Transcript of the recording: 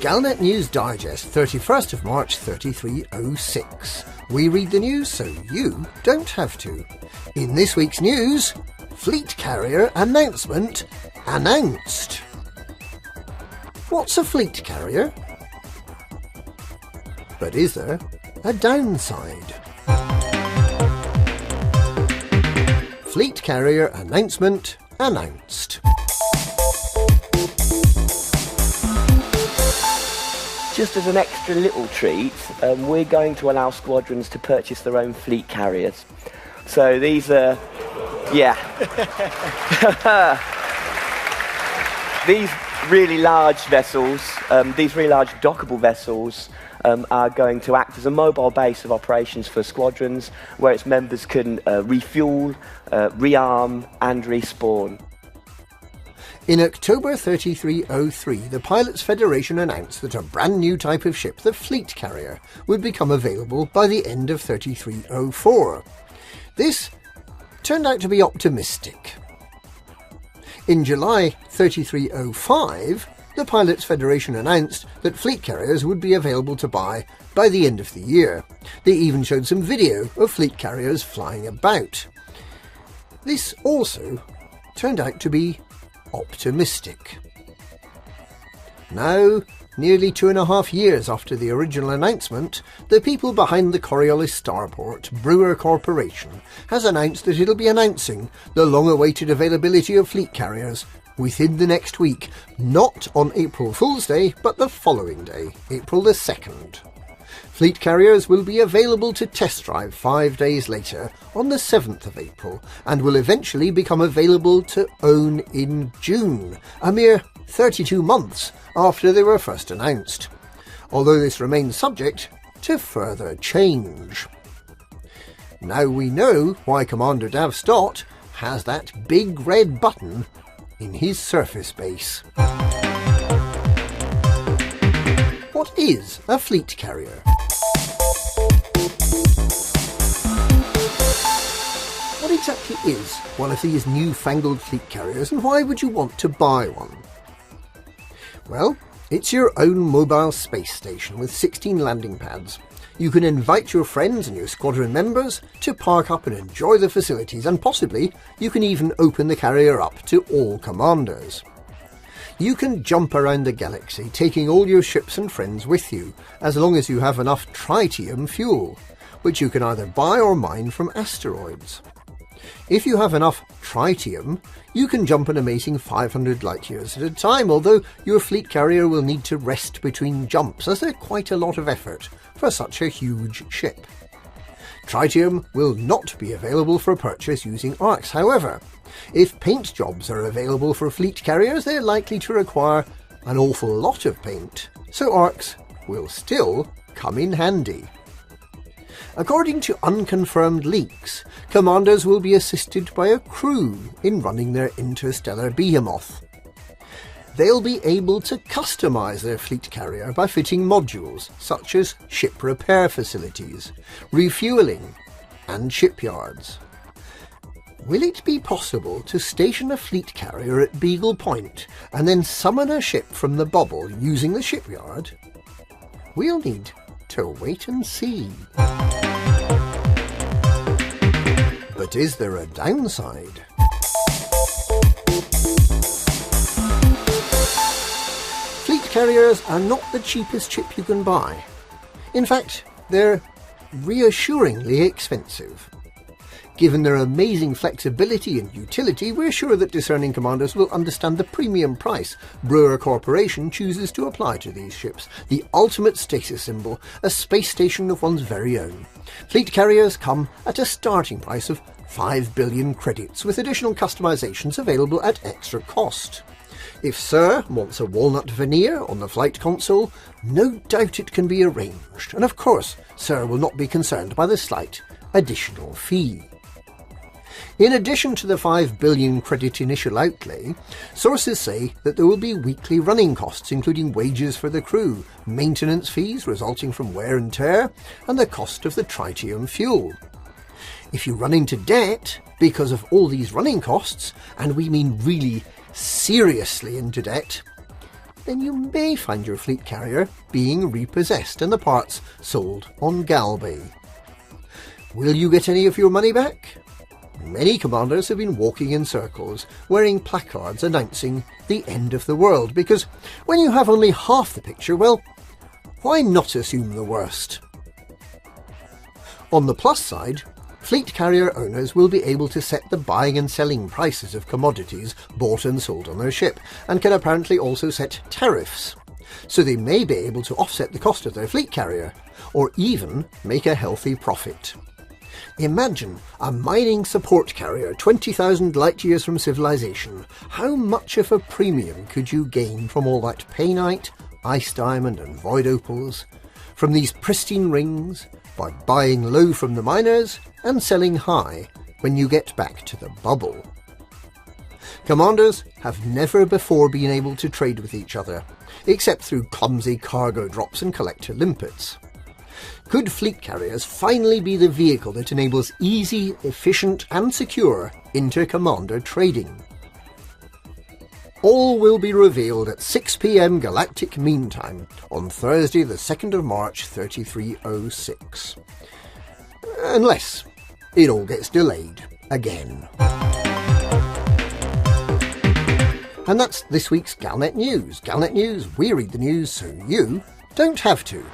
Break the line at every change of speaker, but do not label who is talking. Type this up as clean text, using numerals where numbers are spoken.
Galnet News Digest, 31st of March 3306. We read the news so you don't have to. In this week's news, fleet carrier announcement announced. What's a fleet carrier? But is there a downside? Fleet carrier announcement announced.
Just as an extra little treat, we're going to allow squadrons to purchase their own fleet carriers. So these are, these really large vessels, these really large dockable vessels are going to act as a mobile base of operations for squadrons where its members can refuel, rearm and respawn.
In October 3303, the Pilots Federation announced that a brand new type of ship, the fleet carrier, would become available by the end of 3304. This turned out to be optimistic. In July 3305, the Pilots Federation announced that fleet carriers would be available to buy by the end of the year. They even showed some video of fleet carriers flying about. This also turned out to be optimistic. Now, nearly 2.5 years after the original announcement, the people behind the Coriolis starport, Brewer Corporation, has announced that it'll be announcing the long-awaited availability of fleet carriers within the next week, not on April Fool's Day, but the following day, April the 2nd. Fleet carriers will be available to test drive 5 days later, on the 7th of April, and will eventually become available to own in June, a mere 32 months after they were first announced, although this remains subject to further change. Now we know why Commander Dav Stott has that big red button in his surface base. What is a fleet carrier? What exactly is one of these newfangled fleet carriers, and why would you want to buy one? Well, it's your own mobile space station with 16 landing pads. You can invite your friends and your squadron members to park up and enjoy the facilities, and possibly you can even open the carrier up to all commanders. You can jump around the galaxy, taking all your ships and friends with you, as long as you have enough tritium fuel, which you can either buy or mine from asteroids. If you have enough tritium, you can jump an amazing 500 light years at a time, although your fleet carrier will need to rest between jumps, as they're quite a lot of effort for such a huge ship. Tritium will not be available for purchase using arcs. However, if paint jobs are available for fleet carriers, they're likely to require an awful lot of paint, so arcs will still come in handy. According to unconfirmed leaks, commanders will be assisted by a crew in running their interstellar behemoth. They'll be able to customise their fleet carrier by fitting modules such as ship repair facilities, refuelling and shipyards. Will it be possible to station a fleet carrier at Beagle Point and then summon a ship from the bubble using the shipyard? We'll need to wait and see. But is there a downside? Fleet carriers are not the cheapest ship you can buy. In fact, they're reassuringly expensive. Given their amazing flexibility and utility, we're sure that discerning commanders will understand the premium price Brewer Corporation chooses to apply to these ships, the ultimate status symbol, a space station of one's very own. Fleet carriers come at a starting price of 5 billion credits, with additional customizations available at extra cost. If Sir wants a walnut veneer on the flight console, no doubt it can be arranged, and of course Sir will not be concerned by the slight additional fee. In addition to the 5 billion credit initial outlay, sources say that there will be weekly running costs, including wages for the crew, maintenance fees resulting from wear and tear, and the cost of the tritium fuel. If you run into debt because of all these running costs, and we mean really seriously into debt, then you may find your fleet carrier being repossessed and the parts sold on Galbay. Will you get any of your money back? Many commanders have been walking in circles, wearing placards announcing the end of the world, because when you have only half the picture, well, why not assume the worst? On the plus side, fleet carrier owners will be able to set the buying and selling prices of commodities bought and sold on their ship, and can apparently also set tariffs, so they may be able to offset the cost of their fleet carrier, or even make a healthy profit. Imagine a mining support carrier 20,000 light years from civilization. How much of a premium could you gain from all that painite, ice diamond and void opals, from these pristine rings, by buying low from the miners and selling high when you get back to the bubble? Commanders have never before been able to trade with each other, except through clumsy cargo drops and collector limpets. Could fleet carriers finally be the vehicle that enables easy, efficient and secure inter-commander trading? All will be revealed at 6 PM Galactic Mean Time on Thursday the 2nd of March 3306. Unless it all gets delayed again. And that's this week's Galnet News. Galnet News, we read the news so you don't have to.